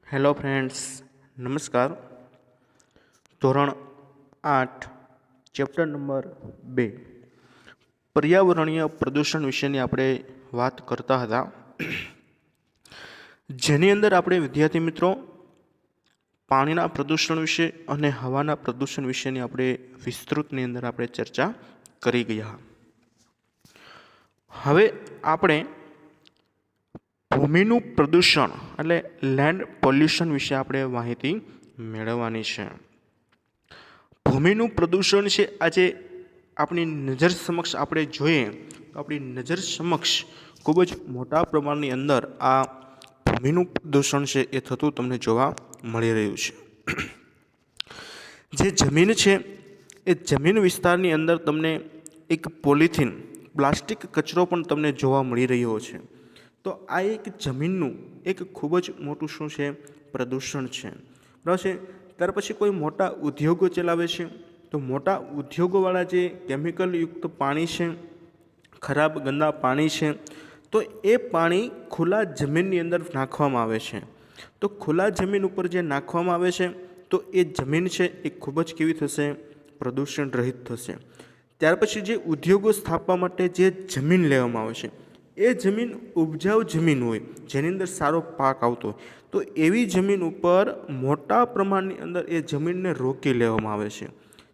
Hello friends, નમસ્કાર. ધોરણ 8 chapter number 2 પર્યાવરણીય પ્રદૂષણ વિશેની આપણે વાત કરતા હતા, જેની અંદર આપણે વિદ્યાર્થી મિત્રો પાણીના પ્રદૂષણ વિશે અને હવાના પ્રદૂષણ વિશેની આપણે વિસ્તૃતની અંદર આપણે ચર્ચા કરી ગયા. હવે આપણે ભૂમિનું પ્રદૂષણ એટલે લેન્ડ પોલ્યુશન વિશે આપણે માહિતી મેળવવાની છે. ભૂમિનું પ્રદૂષણ છે આજે આપણી નજર સમક્ષ આપણે જોઈએ તો આપણી નજર સમક્ષ ખૂબ જ મોટા પ્રમાણની અંદર આ ભૂમિનું પ્રદૂષણ છે એ થતું તમને જોવા મળી રહ્યું છે. જે જમીન છે એ જમીન વિસ્તારની અંદર તમને એક પોલિથીન પ્લાસ્ટિક કચરો પણ તમને જોવા મળી રહ્યો છે. તો આ એક જમીનનું એક ખૂબ જ મોટું શું છે પ્રદૂષણ છે, બરાબર છે. ત્યાર પછી કોઈ મોટા ઉદ્યોગો ચલાવે છે તો મોટા ઉદ્યોગોવાળા જે કેમિકલયુક્ત પાણી છે, ખરાબ ગંદા પાણી છે, તો એ પાણી ખુલ્લા જમીનની અંદર નાખવામાં આવે છે. તો ખુલ્લા જમીન ઉપર જે નાખવામાં આવે છે તો એ જમીન છે એ ખૂબ જ કેવી થશે, પ્રદૂષણ રહિત થશે. ત્યાર પછી જે ઉદ્યોગો સ્થાપવા માટે જે જમીન લેવામાં આવે છે એ જમીન ઉપજાઉ જમીન હોય જેની અંદર સારો પાક આવતો હોય, તો એવી જમીન ઉપર મોટા પ્રમાણની અંદર એ જમીનને રોકી લેવામાં આવે છે.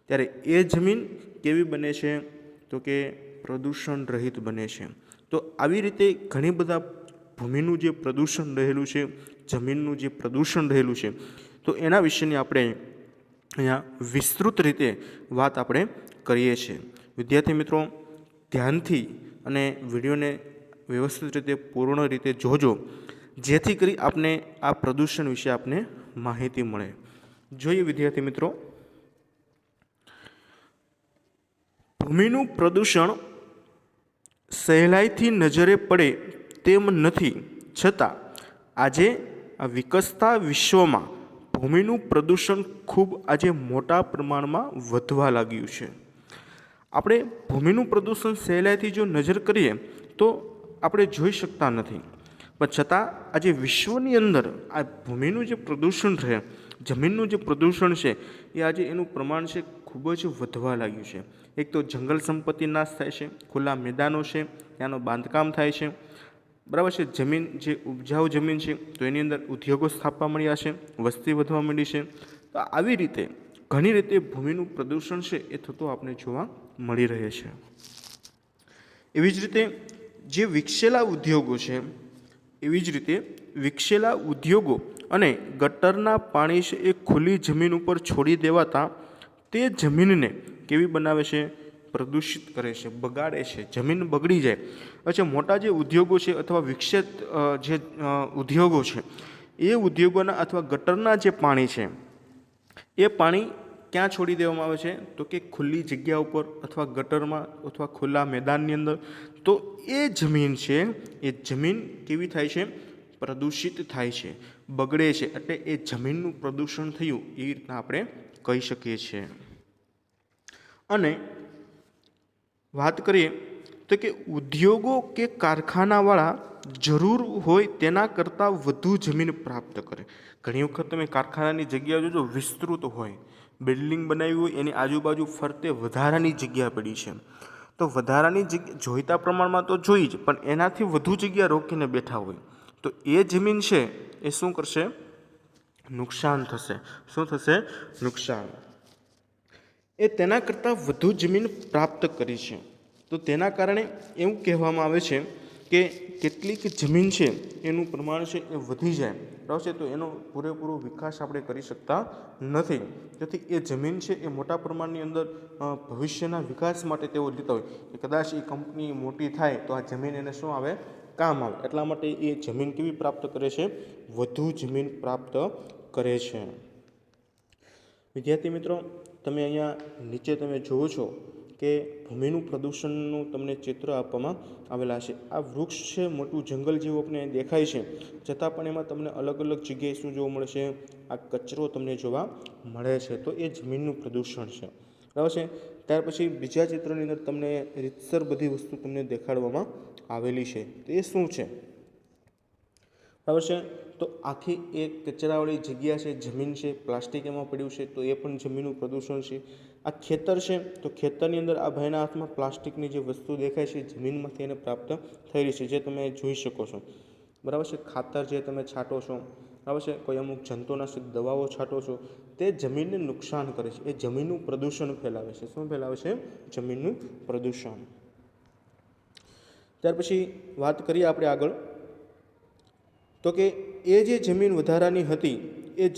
ત્યારે એ જમીન કેવી બને છે તો કે પ્રદૂષણ રહિત બને છે. તો આવી રીતે ઘણી બધા ભૂમિનું જે પ્રદૂષણ રહેલું છે, જમીનનું જે પ્રદૂષણ રહેલું છે, તો એના વિશેની આપણે અહીંયા વિસ્તૃત રીતે વાત આપણે કરીએ છીએ. વિદ્યાર્થી મિત્રો ધ્યાનથી અને વિડીયોને વ્યવસ્થિત રીતે પૂર્ણ રીતે જોજો, જેથી કરી આપને આ પ્રદૂષણ વિશે આપને માહિતી મળે. જોઈએ વિદ્યાર્થી મિત્રો, ભૂમિનું પ્રદૂષણ સહેલાઈથી નજરે પડે તેમ નથી, છતાં આજે આ વિકસતા વિશ્વમાં ભૂમિનું પ્રદૂષણ ખૂબ આજે મોટા પ્રમાણમાં વધવા લાગ્યું છે. આપણે ભૂમિનું પ્રદૂષણ સહેલાઈથી જો નજર કરીએ તો આપણે જોઈ શકતા નથી, પણ છતાં આજે વિશ્વની અંદર આ ભૂમિનું જે પ્રદૂષણ છે, જમીનનું જે પ્રદૂષણ છે, એ આજે એનું પ્રમાણ છે ખૂબ જ વધવા લાગ્યું છે. એક તો જંગલ સંપત્તિ નાશ થાય છે, ખુલ્લા મેદાનો છે ત્યાંનું બાંધકામ થાય છે, બરાબર છે. જમીન જે ઉપજાઉ જમીન છે તો એની અંદર ઉદ્યોગો સ્થાપવા મળ્યા છે, વસ્તી વધવા માંડી છે. તો આવી રીતે ઘણી રીતે ભૂમિનું પ્રદૂષણ છે એ થતું આપણે જોવા મળી રહે છે. એવી જ રીતે જે વિકસેલા ઉદ્યોગો છે, એવી જ રીતે વિકસેલા ઉદ્યોગો અને ગટરના પાણી છે એ ખુલ્લી જમીન ઉપર છોડી દેવાતા તે જમીનને કેવી બનાવે છે, પ્રદૂષિત કરે છે, બગાડે છે, જમીન બગડી જાય. અચ્છા, મોટા જે ઉદ્યોગો છે અથવા વિકસિત જે ઉદ્યોગો છે, એ ઉદ્યોગોના અથવા ગટરના જે પાણી છે એ પાણી ક્યાં છોડી દેવામાં આવે છે તો કે ખુલ્લી જગ્યા ઉપર અથવા ગટરમાં અથવા ખુલ્લા મેદાનની અંદર. તો એ જમીન છે એ જમીન કેવી થાય છે, પ્રદૂષિત થાય છે, બગડે છે. એટલે એ જમીનનું પ્રદૂષણ થયું એવી રીતના આપણે કહી શકીએ છીએ. અને વાત કરીએ તો કે ઉદ્યોગો કે કારખાનાવાળા જરૂર હોય તેના કરતાં વધુ જમીન પ્રાપ્ત કરે. ઘણી વખત તમે કારખાનાની જગ્યા જોજો વિસ્તૃત હોય, બિલ્ડિંગ બનાવી હોય એની આજુબાજુ ફરતે વધારાની જગ્યા પડી છે, તો વધારાની જગ્યા જોઈતા પ્રમાણમાં તો જોઈ જ, પણ એનાથી વધુ જગ્યા રોકીને બેઠા હોય તો એ જમીન છે એ શું કરશે, નુકસાન થશે. શું થશે, નુકસાન. એ તેના કરતાં વધુ જમીન પ્રાપ્ત કરી છે. તો તેના કારણે એવું કહેવામાં આવે છે કે કેટલીક જમીન છે એનું પ્રમાણ છે એ વધી જાય, બરાબર છે, તો એનો પૂરેપૂરો વિકાસ આપણે કરી શકતા નથી. તેથી એ જમીન છે એ મોટા પ્રમાણની અંદર ભવિષ્યના વિકાસ માટે તેઓ લેતા હોય કે કદાચ એ કંપની મોટી થાય તો આ જમીન એને શું આવે, કામ આવે. એટલા માટે એ જમીન કેવી પ્રાપ્ત કરે છે, વધુ જમીન પ્રાપ્ત કરે છે. વિદ્યાર્થી મિત્રો, તમે અહીંયા નીચે તમે જુઓ છો કે ભૂમિનું પ્રદૂષણનું તમને ચિત્ર આપવામાં આવેલા છે. આ વૃક્ષ છે, મોટું જંગલ જેવું આપણે દેખાય છે, છતાં પણ એમાં તમને અલગ અલગ જગ્યાએ શું જોવા મળે છે, આ કચરો તમને જોવા મળે છે. તો એ જમીનનું પ્રદૂષણ છે, બરાબર છે. ત્યાર પછી બીજા ચિત્રની અંદર તમને રીતસર બધી વસ્તુ તમને દેખાડવામાં આવેલી છે. તો એ શું છે, બરાબર છે. તો તો આખી એક કચરાવાળી જગ્યા છે, જમીન છે, પ્લાસ્ટિક એમાં પડ્યું છે, તો એ પણ જમીનનું પ્રદૂષણ છે. આ ખેતર છે, તો ખેતરની અંદર આ ભાઈના હાથમાં પ્લાસ્ટિકની જે વસ્તુ દેખાય છે જમીનમાંથી એને પ્રાપ્ત થઈ રહી છે, જે તમે જોઈ શકો છો. બરાબર છે. ખાતર જે તમે છાંટો છો, બરાબર છે, કોઈ અમુક જંતુનાશક દવાઓ છાંટો છો, તે જમીનને નુકસાન કરે છે. એ જમીનનું પ્રદૂષણ ફેલાવે છે. શું ફેલાવે છે? જમીનનું પ્રદૂષણ. ત્યાર પછી વાત કરીએ આપણે આગળ, તો કે એ જે જમીન વધારાની હતી એ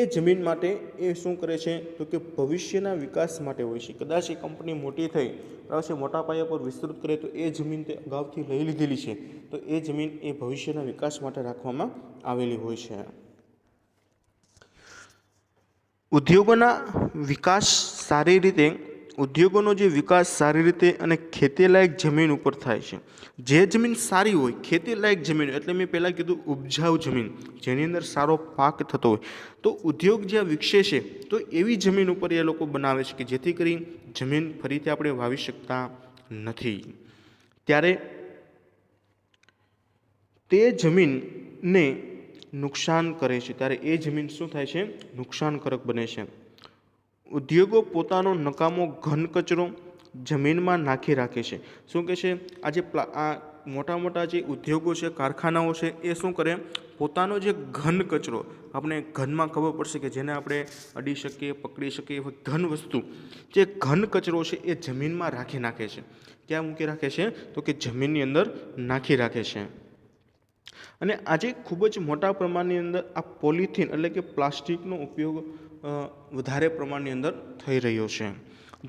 જમીન માટે એ શું કરે છે? તો કે ભવિષ્યના વિકાસ માટે હોય છે. કદાચ એ કંપની મોટી થઈ, બરાબર છે, મોટા પાયા પર વિસ્તૃત કરે, તો એ જમીન તે અગાઉથી લઈ લીધેલી છે, તો એ જમીન એ ભવિષ્યના વિકાસ માટે રાખવામાં આવેલી હોય છે. ઉદ્યોગોનો જે વિકાસ સારી રીતે અને ખેતીલાયક જમીન ઉપર થાય છે. જે જમીન સારી હોય, ખેતીલાયક જમીન, એટલે મેં પહેલાં કીધું ઉપજાઉ જમીન, જેની અંદર સારો પાક થતો હોય, તો ઉદ્યોગ જ્યાં વિકસે છે તો એવી જમીન ઉપર એ લોકો બનાવે છે કે જેથી કરી જમીન ફરીથી આપણે વાવી શકતા નથી. ત્યારે તે જમીનને નુકસાન કરે છે. ત્યારે એ જમીન શું થાય છે? નુકસાનકારક બને છે. ઉદ્યોગો પોતાનો નકામો ઘન કચરો જમીનમાં નાખી રાખે છે. શું કહે છે? આ મોટા મોટા જે ઉદ્યોગો છે, કારખાનાઓ છે, એ શું કરે? પોતાનો જે ઘન કચરો, આપણે ઘનમાં ખબર પડશે કે જેને આપણે અડી શકીએ, પકડી શકીએ, ઘન વસ્તુ, જે ઘન કચરો છે એ જમીનમાં રાખી નાખે છે. ક્યાં મૂકી રાખે છે? તો કે જમીનની અંદર નાખી રાખે છે. અને આજે ખૂબ જ મોટા પ્રમાણની અંદર આ પોલિથીન એટલે કે પ્લાસ્ટિકનો ઉપયોગ વધારે પ્રમાણની અંદર થઈ રહ્યો છે,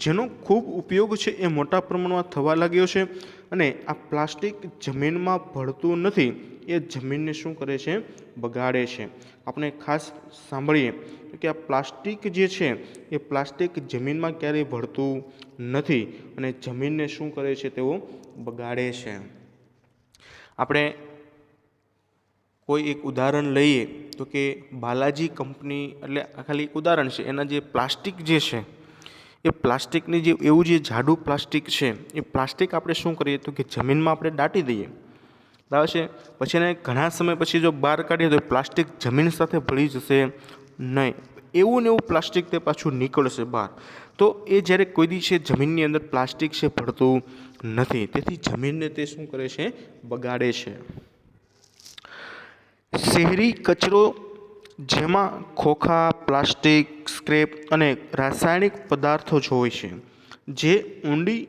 જેનો ખૂબ ઉપયોગ છે એ મોટા પ્રમાણમાં થવા લાગ્યો છે. અને આ પ્લાસ્ટિક જમીનમાં ભળતું નથી, એ જમીનને શું કરે છે? બગાડે છે. આપણે ખાસ સાંભળીએ કે આ પ્લાસ્ટિક જે છે એ પ્લાસ્ટિક જમીનમાં ક્યારેય ભળતું નથી અને જમીનને શું કરે છે? તેઓ બગાડે છે. આપણે કોઈ એક ઉદાહરણ લઈએ તો કે બાલાજી કંપની, એટલે ખાલી એક ઉદાહરણ છે, એના જે પ્લાસ્ટિક જે છે એ પ્લાસ્ટિકની જે એવું જે જાડું પ્લાસ્ટિક છે એ પ્લાસ્ટિક આપણે શું કરીએ તો કે જમીનમાં આપણે દાટી દઈએ, બરાબર છે. પછી એને ઘણા સમય પછી જો બહાર કાઢીએ તો પ્લાસ્ટિક જમીન સાથે ભળી જશે નહીં. એવું ને એવું પ્લાસ્ટિક તે પાછું નીકળશે બહાર. તો એ જ્યારે કોઈ દિવસે જમીનની અંદર પ્લાસ્ટિક છે ભળતું નથી, તેથી જમીનને તે શું કરે છે? બગાડે છે. શહેરી કચરો, જેમાં ખોખા, પ્લાસ્ટિક, સ્ક્રેપ અને રાસાયણિક પદાર્થો જ હોય છે, જે ઊંડી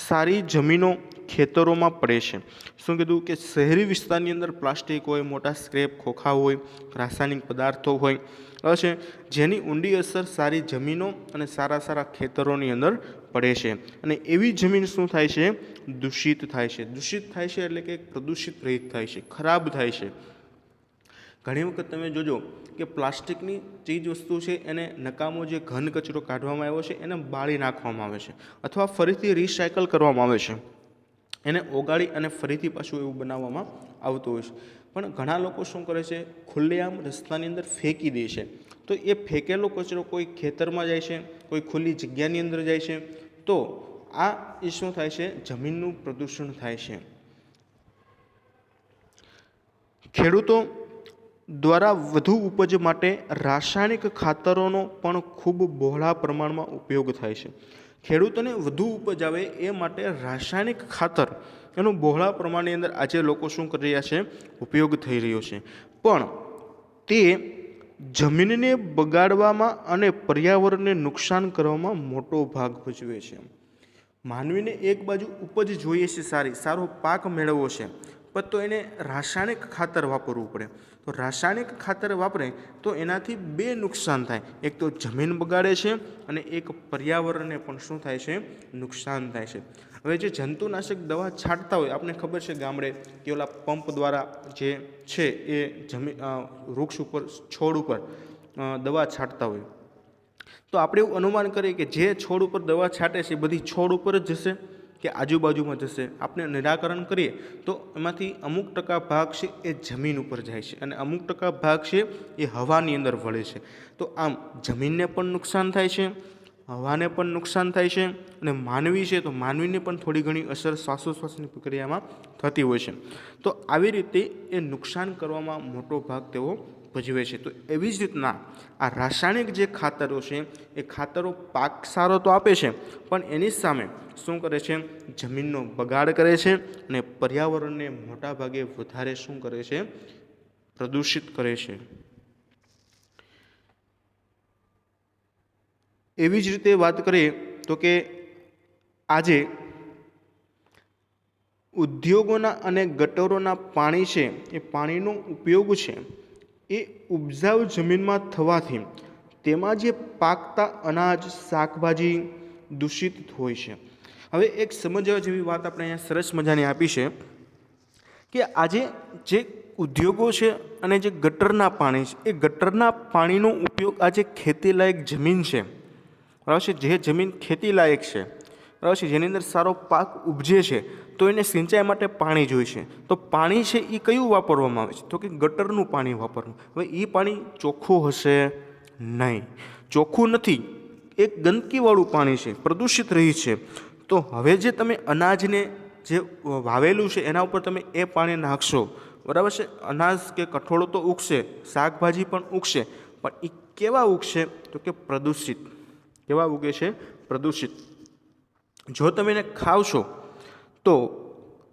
સારી જમીનો, ખેતરોમાં પડે છે. શું કીધું? કે શહેરી વિસ્તારની અંદર પ્લાસ્ટિક હોય, મોટા સ્ક્રેપ, ખોખા હોય, રાસાયણિક પદાર્થો હોય, બરાબર છે, જેની ઊંડી અસર સારી જમીનો અને સારા ખેતરોની અંદર પડે છે. અને એવી જમીન શું થાય છે? દૂષિત થાય છે. દૂષિત થાય છે એટલે કે પ્રદૂષિત રહિત થાય છે, ખરાબ થાય છે. ઘણી વખત તમે જોજો કે પ્લાસ્ટિકની ચીજ વસ્તુ છે એને નકામો જે ઘન કચરો કાઢવામાં આવ્યો છે એને બાળી નાખવામાં આવે છે અથવા ફરીથી રિસાયકલ કરવામાં આવે છે, એને ઓગાળી અને ફરીથી પાછું એવું બનાવવામાં આવતું હોય છે. પણ ઘણા લોકો શું કરે છે? ખુલ્લેઆમ રસ્તાની અંદર ફેંકી દે છે. તો એ ફેંકેલો કચરો કોઈ ખેતરમાં જાય છે, કોઈ ખુલ્લી જગ્યાની અંદર જાય છે, તો આ એ શું થાય છે? જમીનનું પ્રદૂષણ થાય છે. ખેડૂતો દ્વારા વધુ ઉપજ માટે રાસાયણિક ખાતરોનો પણ ખૂબ બહોળા પ્રમાણમાં ઉપયોગ થાય છે. ખેડૂતોને વધુ ઉપજ આવે એ માટે રાસાયણિક ખાતર એનું બહોળા પ્રમાણની અંદર આજે લોકો શું કરી રહ્યા છે? ઉપયોગ થઈ રહ્યો છે. પણ તે જમીનને બગાડવામાં અને પર્યાવરણને નુકસાન કરવામાં મોટો ભાગ ભજવે છે. માનવીને એક બાજુ ઉપજ જોઈએ છે, સારો પાક મેળવવો છે, પણ તો એને રાસાયણિક ખાતર વાપરવું પડે. તો રાસાયણિક ખાતર વાપરે તો એનાથી બે નુકસાન થાય. એક તો જમીન બગાડે છે અને એક પર્યાવરણને પણ શું થાય છે? નુકસાન થાય છે. હવે જે જંતુનાશક દવા છાંટતા હોય, આપણે ખબર છે ગામડે કે ઓલા પંપ દ્વારા જે છે એ વૃક્ષ ઉપર, છોડ ઉપર દવા છાંટતા હોય, તો આપણે એવું અનુમાન કરીએ કે જે છોડ ઉપર દવા છાંટે છે એ બધી છોડ ઉપર જ જશે કે આજુબાજુમાં જશે? આપણે નિરાકરણ કરીએ તો એમાંથી અમુક ટકા ભાગ છે એ જમીન ઉપર જાય છે અને અમુક ટકા ભાગ છે એ હવાની અંદર વળે છે. તો આમ જમીનને પણ નુકસાન થાય છે, હવાને પણ નુકસાન થાય છે અને માનવી છે તો માનવીને પણ થોડી ઘણી અસર શ્વાસોશ્વાસની પ્રક્રિયામાં થતી હોય છે. તો આવી રીતે એ નુકસાન કરવામાં મોટો ભાગ તેઓ ભજવે છે. તો એવી જ રીતના આ રાસાયણિક જે ખાતરો છે એ ખાતરો પાક સારો તો આપે છે, પણ એની સામે શું કરે છે? જમીનનો બગાડ કરે છે અને પર્યાવરણને મોટા ભાગે વધારે શું કરે છે? પ્રદૂષિત કરે છે. એવી જ રીતે વાત કરીએ તો કે આજે ઉદ્યોગોના અને ગટરોના પાણી છે એ પાણીનો ઉપયોગ છે એ ઉપજાઉ જમીનમાં થવાથી તેમાં જે પાકતા અનાજ, શાકભાજી દૂષિત હોય છે. હવે એક સમજવા જેવી વાત આપણે અહીંયા સરસ મજાની આપી છે કે આજે જે ઉદ્યોગો છે અને જે ગટરના પાણી છે એ ગટરના પાણીનો ઉપયોગ આજે ખેતીલાયક જમીન છે, બરાબર છે, જે જમીન ખેતીલાયક છે, બરાબર છે, જેની અંદર સારો પાક ઉપજે છે, તો એને સિંચાઈ માટે પાણી જોઈશે. તો પાણી છે એ કયું વાપરવામાં આવે છે? તો કે ગટરનું પાણી વાપરવું. હવે એ પાણી ચોખ્ખું હશે નહીં, ચોખ્ખું નથી, એક ગંદકીવાળું પાણી છે, પ્રદૂષિત રહી છે. તો હવે જે તમે અનાજને જે વાવેલું છે એના ઉપર તમે એ પાણી નાખશો, બરાબર છે, અનાજ કે કઠોળો તો ઉગશે, શાકભાજી પણ ઉગશે, પણ એ કેવા ઉગશે? તો કે પ્રદૂષિત. કેવા ઉગે છે? પ્રદૂષિત. જો તમે એને ખાવશો તો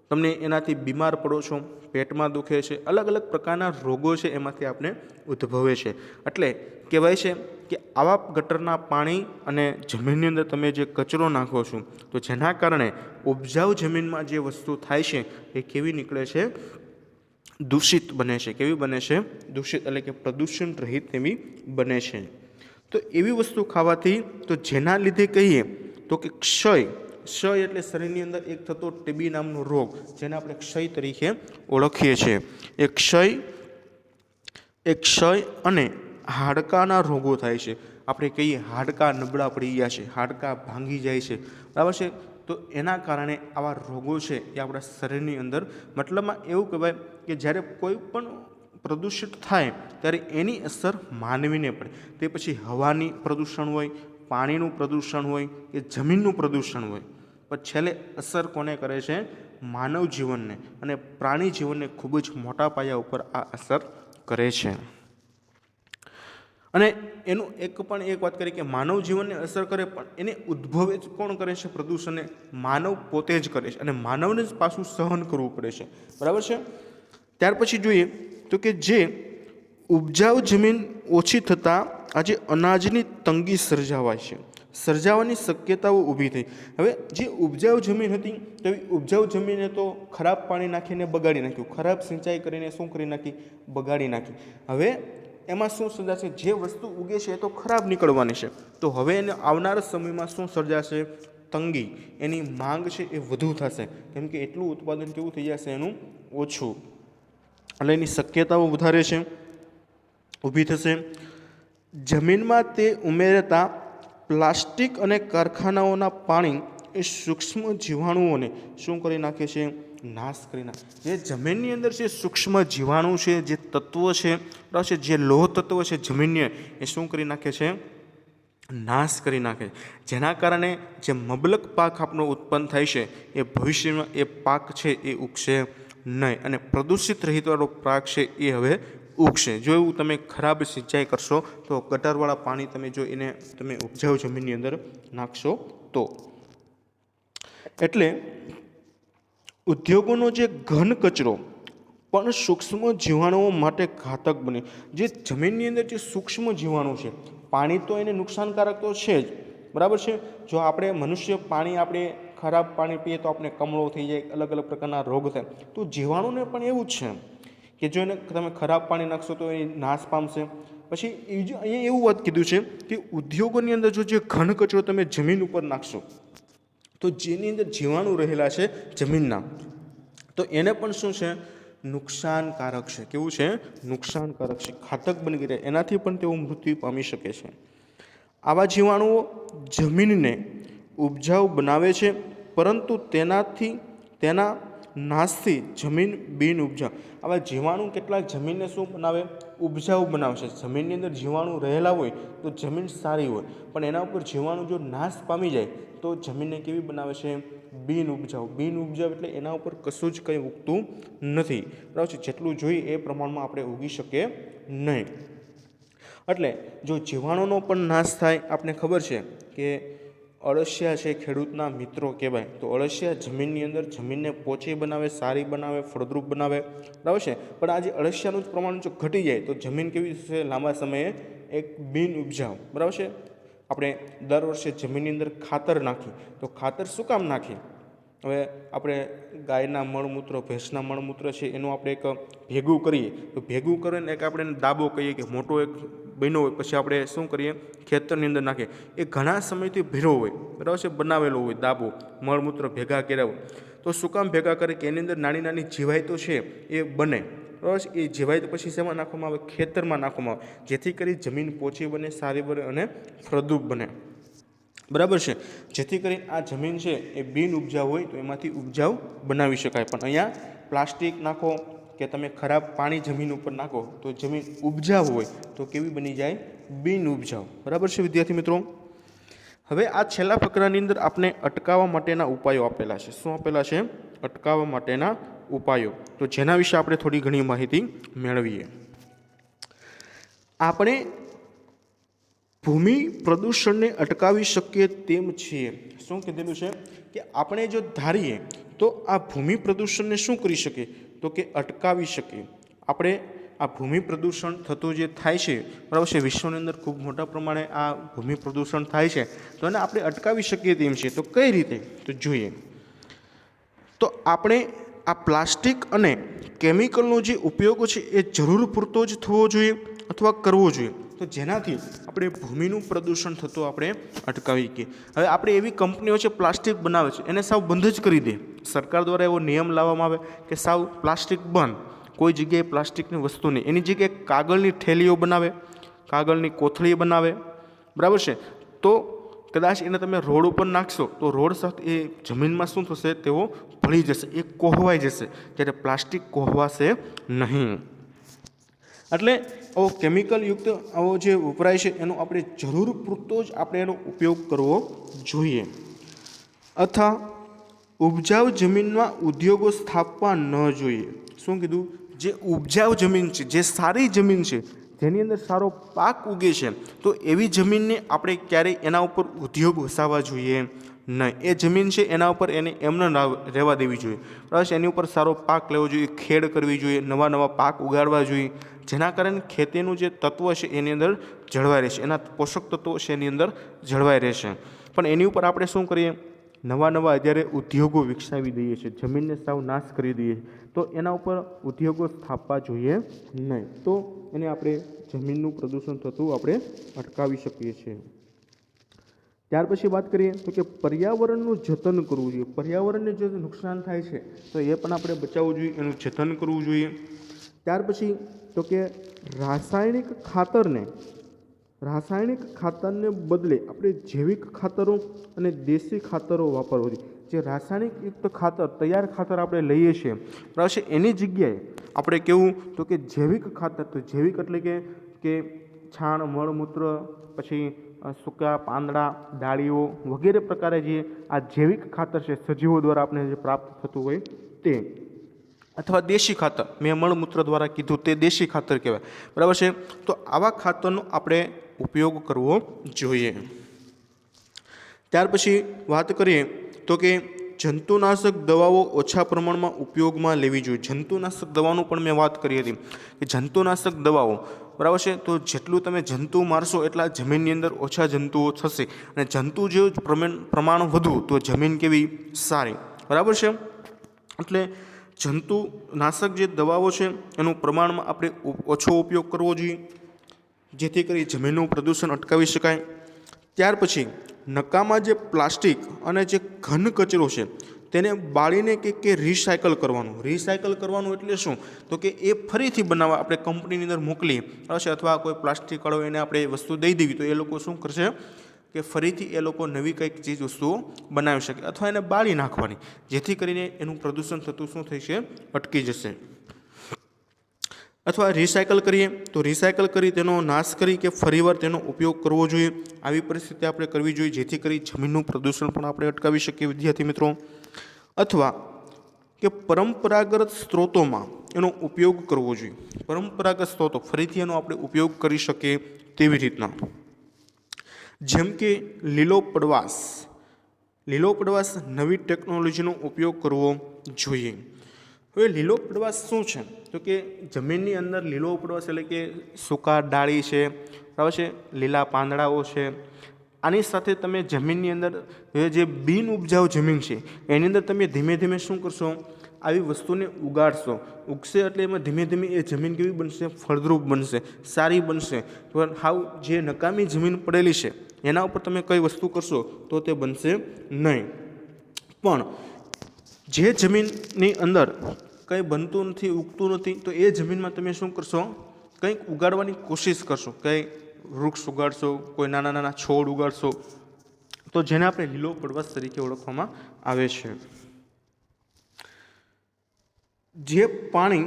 તમને એનાથી બીમાર પડો છો, પેટમાં દુખે છે, અલગ અલગ પ્રકારના રોગો છે એમાંથી આપણે ઉદ્ભવે છે. એટલે કહેવાય છે કે આવા ગટરના પાણી અને જમીનની અંદર તમે જે કચરો નાખો છો તો જેના કારણે ઉપજાઉ જમીનમાં જે વસ્તુ થાય છે એ કેવી નીકળે છે? દૂષિત બને છે. કેવી બને છે? દૂષિત, એટલે કે પ્રદૂષણ રહિત એવી બને છે. તો એવી વસ્તુ ખાવાથી તો જેના લીધે કહીએ તો કે ક્ષય એટલે શરીરની અંદર એક થતો ટીબી નામનો રોગ, જેને આપણે ક્ષય તરીકે ઓળખીએ છીએ. એ ક્ષય અને હાડકાના રોગો થાય છે. આપણે કહીએ હાડકાં નબળા પડી ગયા છે, હાડકાં ભાંગી જાય છે, બરાબર છે, તો એના કારણે આવા રોગો છે એ આપણા શરીરની અંદર, મતલબમાં એવું કહેવાય કે જ્યારે કોઈ પણ પ્રદૂષિત થાય ત્યારે એની અસર માનવીને પડે. તે પછી હવાની પ્રદૂષણ હોય, પાણીનું પ્રદૂષણ હોય કે જમીનનું પ્રદૂષણ હોય, પણ છેલ્લે અસર કોને કરે છે? માનવ જીવનને અને પ્રાણી જીવનને ખૂબ જ મોટા પાયા ઉપર આ અસર કરે છે. અને એનું એક વાત કરીએ કે માનવ જીવનને અસર કરે, પણ એને ઉદ્ભવે જ કોણ કરે છે? પ્રદૂષણને માનવ પોતે જ કરે છે અને માનવને જ પાછું સહન કરવું પડે છે, બરાબર છે. ત્યાર પછી જોઈએ તો કે જે ઉપજાઉ જમીન ઓછી થતાં આજે અનાજની તંગી સર્જાવાની શક્યતાઓ ઊભી થઈ. હવે જે ઉપજાઉ જમીન હતી તો એ ઉપજાઉ જમીને તો ખરાબ પાણી નાખીને બગાડી નાખ્યું, ખરાબ સિંચાઈ કરીને શું કરી નાખી? બગાડી નાખી. હવે એમાં શું સર્જાશે? જે વસ્તુ ઉગે છે એ તો ખરાબ નીકળવાની છે. તો હવે એને આવનારા સમયમાં શું સર્જાશે? તંગી, એની માંગ છે એ વધુ થશે, કેમ કે એટલું ઉત્પાદન કેવું થઈ જશે? એનું ઓછું, એટલે એની શક્યતાઓ વધારે છે, ઊભી થશે. જમીનમાં તે ઉમેરતા પ્લાસ્ટિક અને કારખાનાઓના પાણી એ સૂક્ષ્મ જીવાણુઓને શું કરી નાખે છે? નાશ કરી નાખે. જે જમીનની અંદર જે સૂક્ષ્મ જીવાણુ છે, જે તત્વો છે, બરાબર છે, જે લોહ તત્વો છે જમીનને, એ શું કરી નાખે છે? નાશ કરી નાખે. જેના કારણે જે મબલક પાક આપણો ઉત્પન્ન થાય છે એ ભવિષ્યમાં એ પાક છે એ ઉગશે નહીં, અને પ્રદૂષિત રહિતવાળો પાક છે એ હવે ઉગશે. જો એવું તમે ખરાબ સિંચાઈ કરશો તો ગટરવાળા પાણી તમે જો એને તમે ઉપજાઉ જમીનની અંદર નાખશો તો. એટલે ઉદ્યોગોનો જે ઘન કચરો પણ સૂક્ષ્મ જીવાણુઓ માટે ઘાતક બને. જે જમીનની અંદર જે સૂક્ષ્મ જીવાણુ છે, પાણી તો એને નુકસાનકારક તો છે જ, બરાબર છે. જો આપણે મનુષ્ય પાણી આપણે ખરાબ પાણી પીએ તો આપણે કમળો થઈ જાય, અલગ અલગ પ્રકારના રોગ થાય. તો જીવાણુને પણ એવું જ છે કે જો એને તમે ખરાબ પાણી નાખશો તો એ નાશ પામશે. પછી અહીંયા એવું વાત કીધું છે કે ઉદ્યોગોની અંદર જો જે ઘન કચરો તમે જમીન ઉપર નાખશો તો જેની અંદર જીવાણુ રહેલા છે જમીનના, તો એને પણ શું છે? નુકસાનકારક છે. કેવું છે? નુકસાનકારક છે, ઘાતક બની ગયા, એનાથી પણ તેઓ મૃત્યુ પામી શકે છે. આવા જીવાણુઓ જમીનને ઉપજાઉ બનાવે છે, પરંતુ તેના નાશથી જમીન બિન ઉપજાઉ. આવા જીવાણુ કેટલાક જમીનને શું બનાવે? ઉપજાઉ બનાવશે. જમીનની અંદર જીવાણુ રહેલા હોય તો જમીન સારી હોય, પણ એના ઉપર જીવાણુ જો નાશ પામી જાય તો જમીનને કેવી બનાવે છે? બિન ઉપજાઉ. બિન ઉપજાઉ એટલે એના ઉપર કશું જ કંઈ ઉગતું નથી. બરાબર છે? જેટલું જોઈએ એ પ્રમાણમાં આપણે ઉગી શકીએ નહીં. એટલે જો જીવાણુનો પણ નાશ થાય, આપણે ખબર છે કે અળસિયા છે ખેડૂતના મિત્રો કહેવાય. તો અળસિયા જમીનની અંદર જમીનને પોચી બનાવે, સારી બનાવે, ફળદ્રુપ બનાવે. બરાબર છે? પણ આ જે અળસિયાનું જ પ્રમાણ જો ઘટી જાય તો જમીન કેવી થશે? લાંબા સમયે એક બિન ઉપજાઉ. બરાબર છે? આપણે દર વર્ષે જમીનની અંદર ખાતર નાખી, તો ખાતર શું કામ નાખી? હવે આપણે ગાયના મળમૂત્ર, ભેંસના મળમૂત્ર છે એનું આપણે એક ભેગું કરીએ, તો ભેગું કરીને એક આપણે દાબો કહીએ કે મોટો એક બન્યો હોય, પછી આપણે શું કરીએ? ખેતરની અંદર નાખીએ. એ ઘણા સમયથી ભીરો હોય, બરાબર છે? બનાવેલો હોય દાબો, મળમૂત્ર ભેગા કર્યા હોય. તો શું કામ ભેગા કરે? કે એની અંદર નાની નાની જીવાતો છે એ બને. બરાબર છે? એ જીવાય તો પછી શેમાં નાખવામાં આવે? ખેતરમાં નાખવામાં આવે, જેથી કરી જમીન પોચી બને, સારી બને અને ફળદ્રુપ બને. બરાબર છે? જેથી કરીને આ જમીન છે એ બિન ઉપજાઉ હોય તો એમાંથી ઉપજાઉ બનાવી શકાય. પણ અહીંયા પ્લાસ્ટિક નાખો કે તમે ખરાબ પાણી જમીન ઉપર નાખો તો જમીન ઉપજાઉ હોય તો કેવી બની જાય? બિન ઉપજાઉ. બરાબર છે વિદ્યાર્થી મિત્રો? હવે આ છેલ્લા ફકરાની અંદર આપણે અટકાવવા માટેના ઉપાયો આપેલા છે. શું આપેલા છે? અટકાવવા માટેના ઉપાયો. તો જેના વિશે આપણે થોડી ઘણી માહિતી મેળવીએ. આપણે ભૂમિ પ્રદૂષણને અટકાવી શકીએ તેમ છીએ. શું કીધેલું છે? કે આપણે જો ધારીએ તો આ ભૂમિ પ્રદૂષણને શું કરી શકીએ? તો કે અટકાવી શકીએ. આપણે આ ભૂમિ પ્રદૂષણ થતું જે થાય છે, બરાબર છે, વિશ્વની અંદર ખૂબ મોટા પ્રમાણે આ ભૂમિ પ્રદૂષણ થાય છે, તો એને આપણે અટકાવી શકીએ તેમ છે. તો કઈ રીતે? તો જોઈએ. તો આપણે આ પ્લાસ્ટિક અને કેમિકલનો જે ઉપયોગ છે એ જરૂર પૂરતો જ થવો જોઈએ અથવા કરવો જોઈએ, તો જેનાથી આપણે ભૂમિનું પ્રદૂષણ થતું આપણે અટકાવી શકીએ. હવે આપણે એવી કંપનીઓ છે પ્લાસ્ટિક બનાવે છે એને સાવ બંધ જ કરી દે. સરકાર દ્વારા એવો નિયમ લાવવામાં આવે કે સાવ પ્લાસ્ટિક બંધ, કોઈ જગ્યાએ પ્લાસ્ટિકની વસ્તુ નહીં. એની જગ્યાએ કાગળની થેલીઓ બનાવે, કાગળની કોથળી બનાવે. બરાબર છે? તો કદાચ એને તમે રોડ ઉપર નાખશો તો રોડ સાથે એ જમીનમાં શું થશે? તેઓ ભળી જશે, એ કોહવાઈ જશે, જ્યારે પ્લાસ્ટિક કોહવાશે નહીં. એટલે આવો કેમિકલયુક્ત આવો જે વપરાય છે એનો આપણે જરૂર પૂરતો જ આપણે એનો ઉપયોગ કરવો જોઈએ. અથવા ઉપજાઉ જમીનમાં ઉદ્યોગો સ્થાપવા ન જોઈએ. શું કીધું? જે ઉપજાઉ જમીન છે, જે સારી જમીન છે, જેની અંદર સારો પાક ઉગે છે, તો એવી જમીનને આપણે ક્યારેય એના ઉપર ઉદ્યોગ વસાવવા જોઈએ નહીં. એ જમીન છે એના ઉપર એને એમને રહેવા દેવી જોઈએ. બરાબર છે? એની ઉપર સારો પાક લેવો જોઈએ, ખેડ કરવી જોઈએ, નવા નવા પાક ઉગાડવા જોઈએ, જેના કારણે ખેતીનું જે તત્વ છે એની અંદર જળવાઈ રહેશે, એના પોષક તત્વો છે એની અંદર જળવાઈ રહેશે. પણ એની ઉપર આપણે શું કરીએ? નવા નવા જ્યારે ઉદ્યોગો વિકસાવી દઈએ છીએ, જમીનને સાવ નાશ કરી દઈએ, તો એના ઉપર ઉદ્યોગો સ્થાપવા જોઈએ નહીં. તો એને આપણે જમીનનું પ્રદૂષણ થતું આપણે અટકાવી શકીએ છીએ. ત્યાર પછી વાત કરીએ તો કે પર્યાવરણનું જતન કરવું જોઈએ. પર્યાવરણને જો નુકસાન થાય છે તો એ પણ આપણે બચાવવું જોઈએ, એનું જતન કરવું જોઈએ. ત્યાર પછી તો કે રાસાયણિક ખાતરને બદલે આપણે જૈવિક ખાતરો અને દેશી ખાતરો વાપરવા જોઈએ. જે રાસાયણિક યુક્ત ખાતર, તૈયાર ખાતર આપણે લઈએ છીએ, બરાબર છે, એની જગ્યાએ આપણે કેવું? તો કે જૈવિક ખાતર. તો જૈવિક એટલે કે છાણ, મળમૂત્ર, પછી સૂકા પાંદડા, ડાળીઓ વગેરે પ્રકારે જે આ જૈવિક ખાતર છે સજીવો દ્વારા આપણે જે પ્રાપ્ત થતું હોય તે, અથવા દેશી ખાતર, મેં મળમૂત્ર દ્વારા કીધું તે દેશી ખાતર કહેવાય. બરાબર છે? તો આવા ખાતરનો આપણે ઉપયોગ કરવો જોઈએ. ત્યાર પછી વાત કરીએ તો કે જંતુનાશક દવાઓ ઓછા પ્રમાણમાં ઉપયોગમાં લેવી જોઈએ. જંતુનાશક દવાનું પણ મેં વાત કરી હતી કે જંતુનાશક દવાઓ, બરાબર છે, તો જેટલું તમે જંતુ મારશો એટલા જમીનની અંદર ઓછા જંતુઓ થશે, અને જંતુ જેવું પ્રમાણ વધુ તો જમીન કેવી? સારી. બરાબર છે? એટલે જંતુનાશક જે દવાઓ છે એનું પ્રમાણમાં આપણે ઓછો ઉપયોગ કરવો જોઈએ, જેથી કરી જમીનનું પ્રદૂષણ અટકાવી શકાય. ત્યાર પછી નકામા જે પ્લાસ્ટિક અને જે ઘન કચરો છે તેને બાળીને કે રિસાયકલ કરવાનું. રિસાયકલ કરવાનું એટલે શું? તો કે એ ફરીથી બનાવવા આપણે કંપનીની અંદર મોકલીએ, હશે, અથવા કોઈ પ્લાસ્ટિક વાળો એને આપણે વસ્તુ દઈ દેવી તો એ લોકો શું કરશે? કે ફરીથી એ લોકો નવી કંઈક ચીજ વસ્તુઓ બનાવી શકે અથવા એને બાળી નાખવાની, જેથી કરીને એનું પ્રદૂષણ થતું શું થઈ છે, અટકી જશે. અથવા રિસાયકલ કરીએ તો રિસાયકલ કરી તેનો નાશ કરી કે ફરીવાર તેનો ઉપયોગ કરવો જોઈએ. આવી પરિસ્થિતિ આપણે કરવી જોઈએ, જેથી કરી જમીનનું પ્રદૂષણ પણ આપણે અટકાવી શકીએ વિદ્યાર્થી મિત્રો. અથવા કે પરંપરાગત સ્ત્રોતોમાં એનો ઉપયોગ કરવો જોઈએ. પરંપરાગત સ્ત્રોતો ફરીથી એનો આપણે ઉપયોગ કરી શકીએ તેવી રીતના, જેમ કે લીલો પડવાશ. લીલો પડવાશ નવી ટેકનોલોજીનો ઉપયોગ કરવો જોઈએ. હવે લીલો પડવાશ શું છે, તો કે જમીનની અંદર લીલો પડવાશ એટલે કે સૂકા ડાળી છે, બરાબર છે, લીલા પાંદડાઓ છે. આની સાથે તમે જમીનની અંદર જે બિન ઉપજાઉ જમીન છે એની અંદર તમે ધીમે ધીમે શું કરશો, આવી વસ્તુને ઉગાડશો. ઉગશે એટલે એમાં ધીમે ધીમે એ જમીન કેવી બનશે, ફળદ્રુપ બનશે, સારી બનશે. તો હાવ જે નકામી જમીન પડેલી છે એના ઉપર તમે કઈ વસ્તુ કરશો તો તે બનશે નહીં. પણ જે જમીનની અંદર કંઈ બનતું નથી, ઉગતું નથી, તો એ જમીનમાં તમે શું કરશો, કંઈક ઉગાડવાની કોશિશ કરશો, કંઈ વૃક્ષ ઉગાડશો, કોઈ નાના નાના છોડ ઉગાડશો, તો જેને આપણે લીલો પડવાશ તરીકે ઓળખવામાં આવે છે. જે પાણી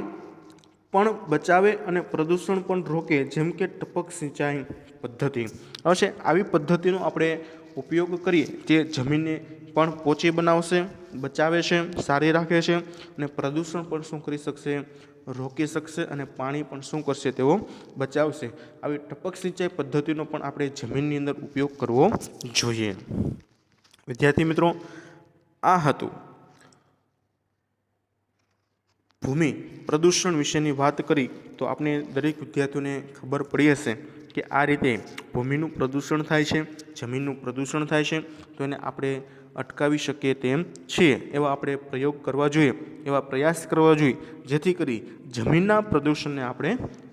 પણ બચાવે અને પ્રદૂષણ પણ રોકે, જેમ કે ટપક સિંચાઈ પદ્ધતિ. હવે છે આવી પદ્ધતિનો આપણે ઉપયોગ કરીએ જે જમીનને પણ પોચી બનાવશે, બચાવે છે, સારી રાખે છે અને પ્રદૂષણ પણ શું કરી શકશે, રોકી શકશે અને પાણી પણ શું કરશે, તેઓ બચાવશે. આવી ટપક સિંચાઈ પદ્ધતિનો પણ આપણે જમીનની અંદર ઉપયોગ કરવો જોઈએ. વિદ્યાર્થી મિત્રો, આ હતું ભૂમિ પ્રદૂષણ વિશેની વાત કરી. તો આપણે દરેક વિદ્યાર્થીઓને ખબર પડી હશે કે આ રીતે ભૂમિનું પ્રદૂષણ થાય છે, જમીનનું પ્રદૂષણ થાય છે, તો એને આપણે અટકાવી શકીએ તેમ છીએ. એવા આપણે પ્રયોગ કરવા જોઈએ, એવા પ્રયાસ કરવા જોઈએ, જેથી કરી જમીનના પ્રદૂષણને આપણે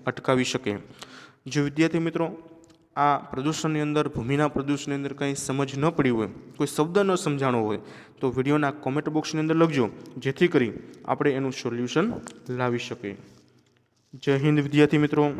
અટકાવી શકીએ. જો વિદ્યાર્થી મિત્રો આ પ્રદૂષણની અંદર, ભૂમિના પ્રદૂષણની અંદર કંઈ સમજ ન પડી હોય, કોઈ શબ્દ ન સમજાણો હોય, તો વિડીયોના કોમેન્ટ બોક્સની અંદર લખજો, જેથી કરી આપણે એનું સોલ્યુશન લાવી શકીએ. જય હિન્દ વિદ્યાર્થી મિત્રો.